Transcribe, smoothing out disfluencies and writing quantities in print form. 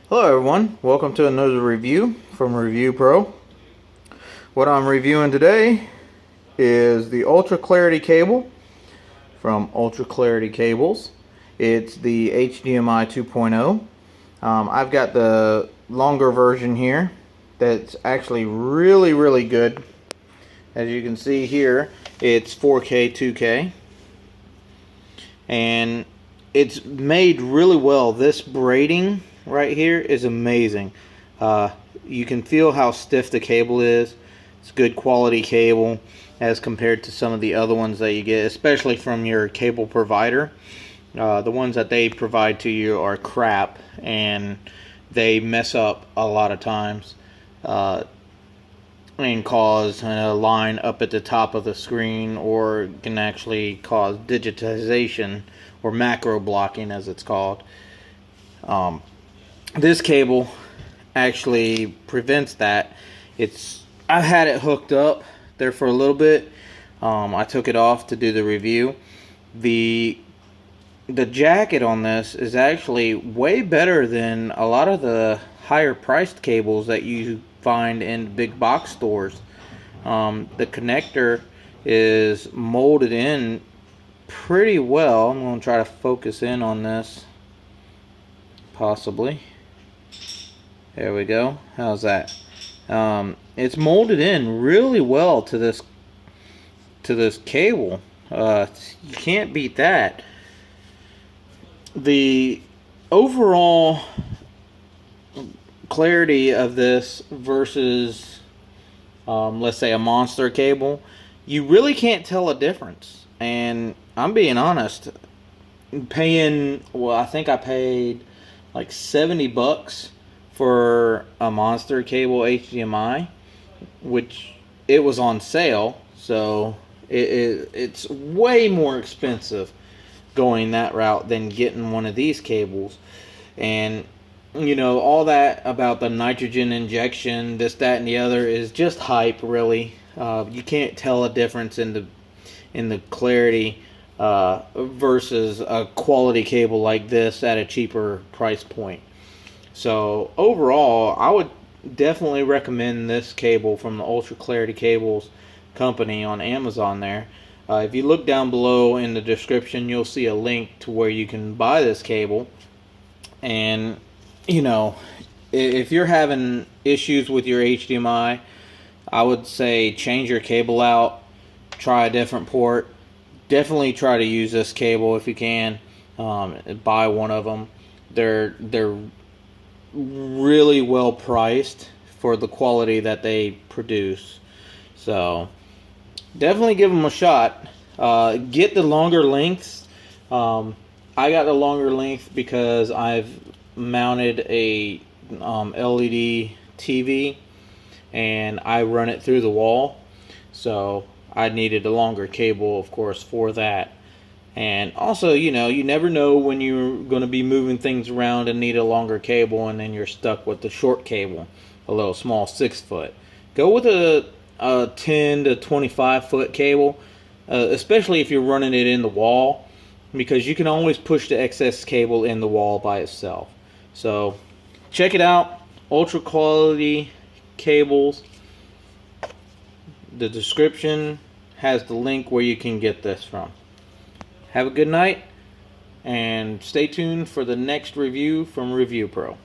Hello everyone, welcome to another review from Review Pro. What I'm reviewing today is the Ultra Clarity cable from Ultra Clarity Cables. It's the HDMI 2.0. I've got the longer version here that's actually really good. As you can see here, it's 4K 2K and it's made really well. This braiding right here is amazing. You can feel how stiff the cable is. It's good quality cable as compared to some of the other ones that you get, especially from your cable provider. The ones that they provide to you are crap, and they mess up a lot of times and cause a line up at the top of the screen, or can actually cause digitization or macro blocking as it's called. This cable actually prevents that. I had it hooked up there for a little bit. I took it off to do the review. The jacket on this is actually way better than a lot of the higher priced cables that you find in big box stores. The connector is molded in pretty well. I'm going to try to focus in on this, possibly. There we go. How's that? It's molded in really well to this cable. You can't beat that. The overall clarity of this versus let's say a monster cable, you really can't tell a difference. And I'm being honest, I think I paid like 70 bucks for a monster cable HDMI, which it was on sale, so it's way more expensive going that route than getting one of these cables. And you know, all that about the nitrogen injection, this, that, and the other is just hype, really. You can't tell a difference in the clarity versus a quality cable like this at a cheaper price point. So overall, I would definitely recommend this cable from the Ultra Clarity Cables company on Amazon there. If you look down below in the description, you'll see a link to where you can buy this cable. And you know, if you're having issues with your HDMI, I would say change your cable out, try a different port. Definitely try to use this cable if you can. Buy one of them. They're really well priced for the quality that they produce. So definitely give them a shot. Get the longer lengths. I got the longer length because I've mounted a LED TV and I run it through the wall, so I needed a longer cable, of course, for that. And also, you know, you never know when you're going to be moving things around and need a longer cable, and then you're stuck with the short cable, a little small 6-foot. Go with a 10 to 25 foot cable, especially if you're running it in the wall, because you can always push the excess cable in the wall by itself. So check it out, Ultra Quality Cables. The description has the link where you can get this from. Have a good night, and stay tuned for the next review from Review Pro.